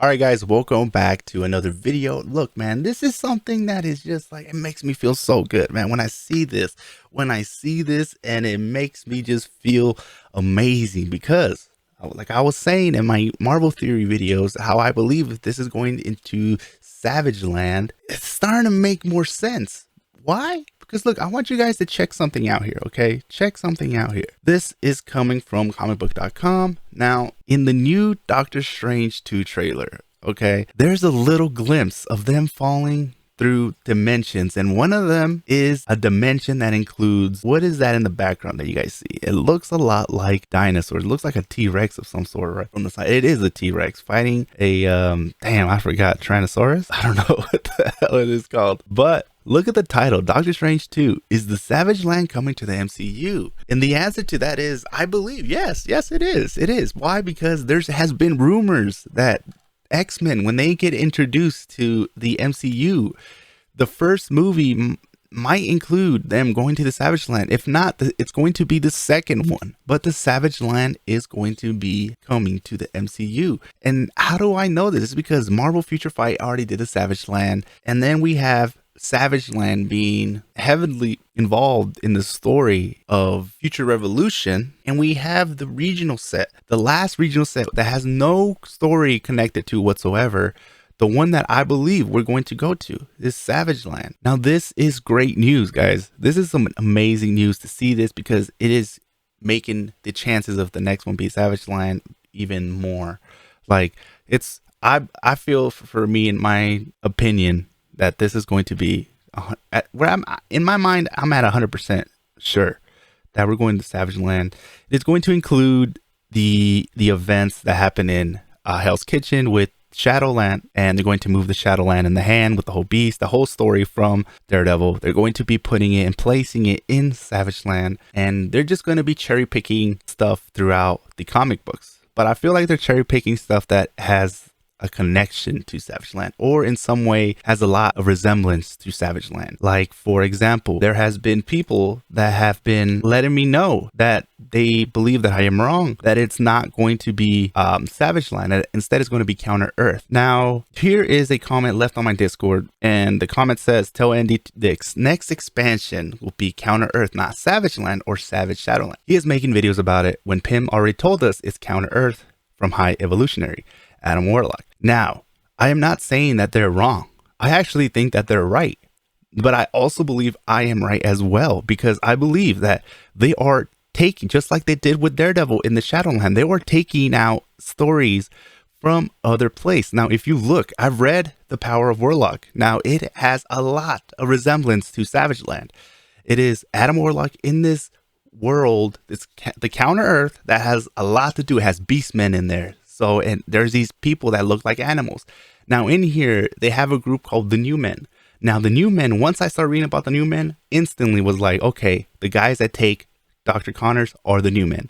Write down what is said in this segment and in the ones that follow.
All right, guys, welcome back to another video. Look, man, this is something that is just like, it makes me feel so good, man. When I see this, and it makes me just feel amazing because like I was saying in my Marvel theory videos, how I believe if this is going into Savage Land, it's starting to make more sense. Why? Because look, I want you guys to check something out here, okay? Check something out here. This is coming from comicbook.com. Now, in the new Doctor Strange 2 trailer, okay, there's a little glimpse of them falling through dimensions, and one of them is a dimension that includes, what is that in the background that you guys see? It looks a lot like dinosaurs. It looks like a T-Rex of some sort right on the side. It is a T-Rex fighting a damn, I forgot, Tyrannosaurus. I don't know what the hell it is called, but look at the title, Doctor Strange 2. Is the Savage Land coming to the MCU? And the answer to that is, I believe, yes, it is. It is. Why? Because there has been rumors that X-Men, when they get introduced to the MCU, the first movie might include them going to the Savage Land. If not, it's going to be the second one. But the Savage Land is going to be coming to the MCU. And how do I know this? It's because Marvel Future Fight already did the Savage Land. And then we have Savage Land being heavily involved in the story of Future Revolution, and we have the regional set, the last regional set that has no story connected to whatsoever. The one that I believe we're going to go to is Savage Land. Now, this is great news, guys. This is some amazing news to see this, because it is making the chances of the next one be Savage Land even more. Like, it's, I feel, for me, in my opinion, that this is going to be where I'm in my mind, I'm at 100% sure that we're going to Savage Land. It's going to include the events that happen in Hell's Kitchen with Shadowland, and they're going to move the Shadowland in the hand with the whole beast, the whole story from Daredevil. They're going to be putting it and placing it in Savage Land, and they're just going to be cherry picking stuff throughout the comic books. But I feel like they're cherry picking stuff that has a connection to Savage Land, or in some way has a lot of resemblance to Savage Land. Like, for example, there has been people that have been letting me know that they believe that I am wrong, that it's not going to be Savage Land, that instead it's going to be Counter Earth. Now, here is a comment left on my Discord, and the comment says, tell Andy the next expansion will be Counter Earth, not Savage Land or Savage Shadowland. He is making videos about it when Pym already told us it's Counter Earth from High Evolutionary Adam Warlock. Now, I am not saying that they're wrong. I actually think that they're right. But I also believe I am right as well, because I believe that they are taking, just like they did with Daredevil in the Shadowland, they were taking out stories from other place. Now, if you look, I've read The Power of Warlock. Now, it has a lot of resemblance to Savage Land. It is Adam Warlock in this world. It's the Counter Earth that has a lot to do. It has Beastmen in there. So, and there's these people that look like animals. Now, in here, they have a group called the New Men. Now, the New Men, once I started reading about the New Men, instantly was like, okay, the guys that take Dr. Connors are the New Men.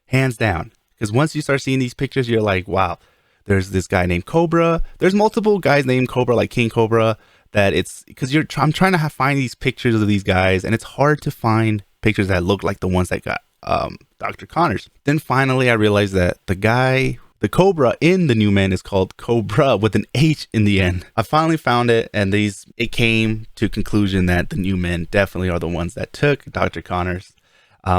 Hands down. Because once you start seeing these pictures, you're like, wow, there's this guy named Cobra. There's multiple guys named Cobra, like King Cobra, that it's, because I'm trying to find these pictures of these guys, and it's hard to find pictures that look like the ones that got Dr. Connors. Then finally, I realized that the Cobra in the New Men is called Cobra with an H in the end. I finally found it, and it came to conclusion that the New Men definitely are the ones that took Dr. Connors.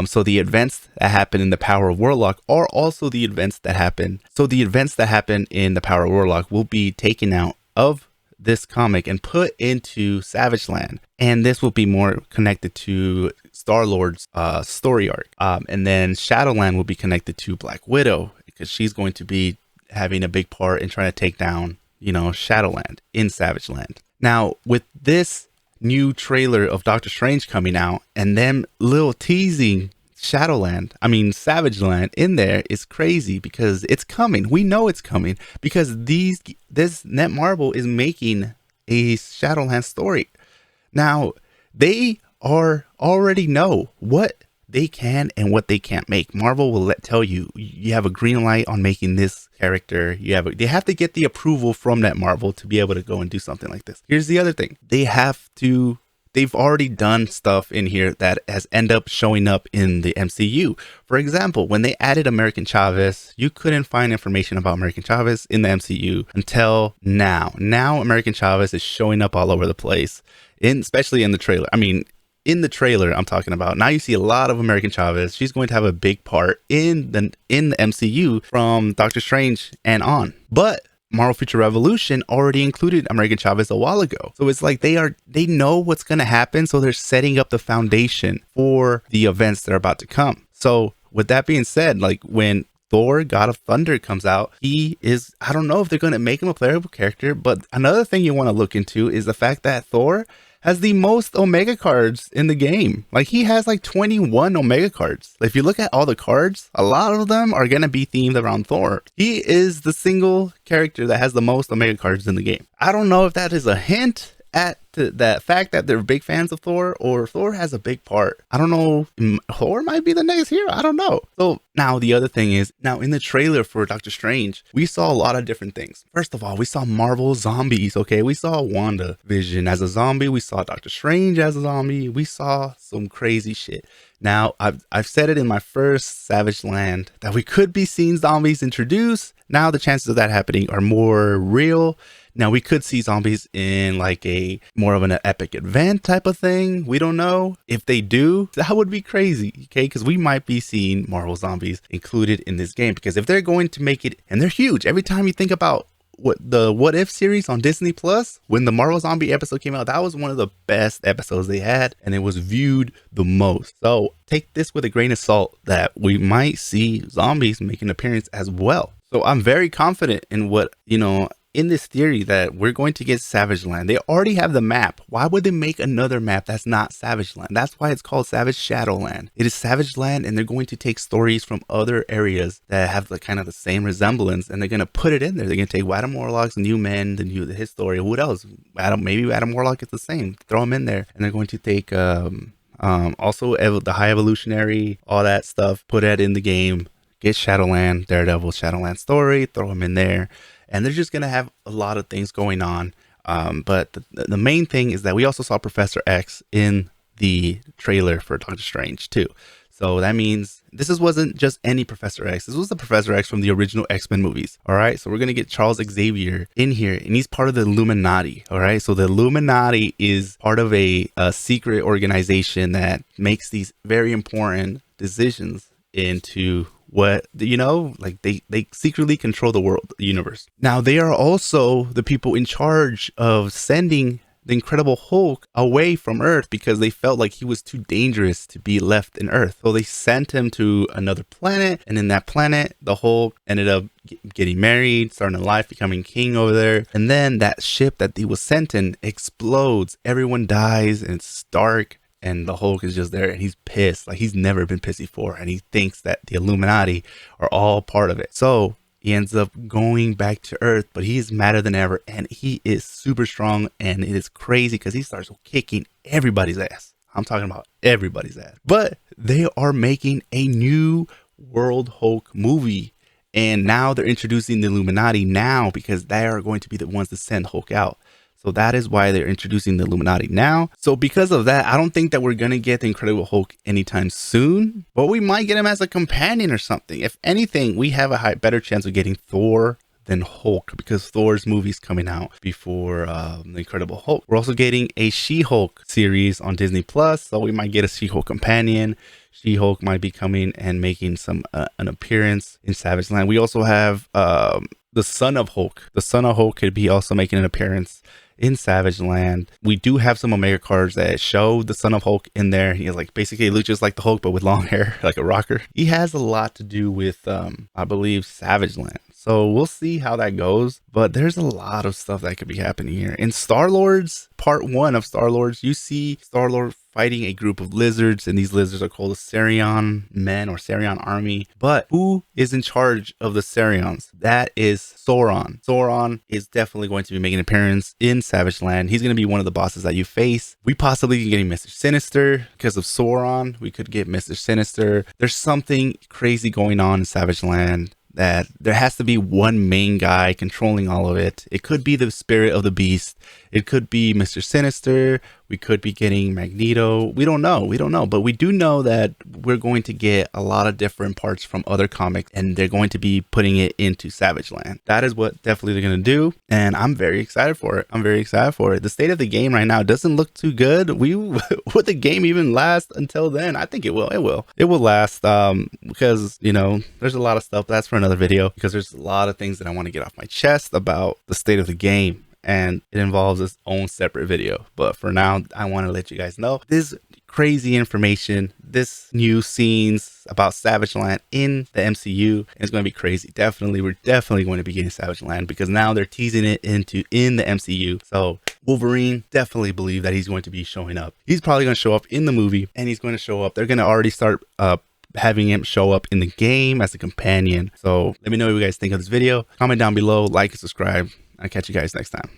So the events that happen in The Power of Warlock are also the events that happen. So the events that happen in The Power of Warlock will be taken out of this comic and put into Savage Land. And this will be more connected to Star-Lord's story arc. And then Shadowland will be connected to Black Widow, because she's going to be having a big part in trying to take down, Shadowland in Savage Land. Now, with this new trailer of Doctor Strange coming out, and them little teasing Savage Land in there, is crazy, because it's coming. We know it's coming, because this Netmarble is making a Shadowland story. Now, they already know what they can and what they can't make. Marvel will tell you, you have a green light on making this character. They have to get the approval from Netmarble to be able to go and do something like this. Here's the other thing. They have to they've already done stuff in here that has ended up showing up in the MCU. For example, when they added American Chavez, you couldn't find information about American Chavez in the MCU until now. Now American Chavez is showing up all over the place, especially in the trailer. I mean, in the trailer I'm talking about. Now you see a lot of American Chavez. She's going to have a big part in the MCU from Doctor Strange and on. But Marvel Future Revolution already included American Chavez a while ago. So it's like they know what's going to happen, so they're setting up the foundation for the events that are about to come. So with that being said, like when Thor God of Thunder comes out, I don't know if they're going to make him a playable character, but another thing you want to look into is the fact that Thor has the most Omega cards in the game. Like he has like 21 Omega cards. If you look at all the cards, a lot of them are going to be themed around Thor. He is the single character that has the most Omega cards in the game. I don't know if that is a hint at that fact that they're big fans of Thor, or Thor has a big part. I don't know. Thor might be the next hero. I don't know. So now the other thing is, now in the trailer for Doctor Strange, we saw a lot of different things. First of all, we saw Marvel zombies. Okay, we saw WandaVision as a zombie. We saw Doctor Strange as a zombie. We saw some crazy shit. Now I've said it in my first Savage Land that we could be seeing zombies introduced. Now the chances of that happening are more real. Now we could see zombies in like a more of an epic event type of thing. We don't know. If they do, that would be crazy. Okay, because we might be seeing Marvel zombies included in this game, because if they're going to make it, and they're huge. Every time you think about what if series on Disney Plus, when the Marvel zombie episode came out, that was one of the best episodes they had, and it was viewed the most. So take this with a grain of salt that we might see zombies make an appearance as well. So I'm very confident in in this theory that we're going to get Savage Land. They already have the map. Why would they make another map that's not Savage Land? That's why it's called Savage Shadowland. It is Savage Land, and they're going to take stories from other areas that have the kind of the same resemblance, and they're going to put it in there. They're going to take Adam Warlock's New Men, his story. What else? Maybe Adam Warlock is the same. Throw him in there, and they're going to take also the High Evolutionary, all that stuff. Put that in the game. Get Shadowland, Daredevil, Shadowland story. Throw him in there. And they're just going to have a lot of things going on. But the main thing is that we also saw Professor X in the trailer for Doctor Strange too. So that means wasn't just any Professor X. This was the Professor X from the original X-Men movies. All right. So we're going to get Charles Xavier in here, and he's part of the Illuminati. All right. So the Illuminati is part of a secret organization that makes these very important decisions into they secretly control the world, the universe. Now they are also the people in charge of sending the Incredible Hulk away from Earth, because they felt like he was too dangerous to be left in Earth. So they sent him to another planet, and in that planet, the Hulk ended up getting married, starting a life, becoming king over there. And then that ship that he was sent in explodes. Everyone dies, and it's dark. And the Hulk is just there, and he's pissed. Like he's never been pissed before. And he thinks that the Illuminati are all part of it. So he ends up going back to Earth, but he's madder than ever. And he is super strong. And it is crazy because he starts kicking everybody's ass. I'm talking about everybody's ass. But they are making a new World Hulk movie. And now they're introducing the Illuminati now, because they are going to be the ones to send Hulk out. So that is why they're introducing the Illuminati now. So because of that, I don't think that we're going to get the Incredible Hulk anytime soon, but we might get him as a companion or something. If anything, we have a better chance of getting Thor than Hulk, because Thor's movie's coming out before the Incredible Hulk. We're also getting a She-Hulk series on Disney Plus, so we might get a She-Hulk companion. She-Hulk might be coming and making an appearance in Savage Land. We also have the Son of Hulk. The Son of Hulk could be also making an appearance in Savage Land. We do have some Omega cards that show the Son of Hulk in there. He basically looks just like the Hulk, but with long hair, like a rocker. He has a lot to do with, I believe, Savage Land. So we'll see how that goes. But there's a lot of stuff that could be happening here. In Star-Lord's part 1 of Star-Lord's, you see Star-Lord fighting a group of lizards, and these lizards are called the Sarion Men or Sarion Army. But who is in charge of the Sarions? That is Sauron. Sauron is definitely going to be making an appearance in Savage Land. He's going to be one of the bosses that you face. We possibly can get Mr. Sinister because of Sauron. We could get Mr. Sinister. There's something crazy going on in Savage Land, that there has to be one main guy controlling all of it. It could be the spirit of the beast. It could be Mr. Sinister. We could be getting Magneto. We don't know. We don't know. But we do know that we're going to get a lot of different parts from other comics, and they're going to be putting it into Savage Land. That is what definitely they're going to do. And I'm very excited for it. I'm very excited for it. The state of the game right now doesn't look too good. Would the game even last until then? I think it will. It will last because, you know, there's a lot of stuff. That's for another video, because there's a lot of things that I want to get off my chest about the state of the game, and it involves its own separate video. But for now, I want to let you guys know this crazy information, this new scenes about Savage Land in the MCU is going to be crazy. We're definitely going to be getting Savage Land, because now they're teasing it in the MCU. So Wolverine, definitely believe that he's going to be showing up. He's probably going to show up in the movie, and he's going to show up. They're going to already start having him show up in the game as a companion. So let me know what you guys think of this video. Comment down below, like and subscribe. I'll catch you guys next time.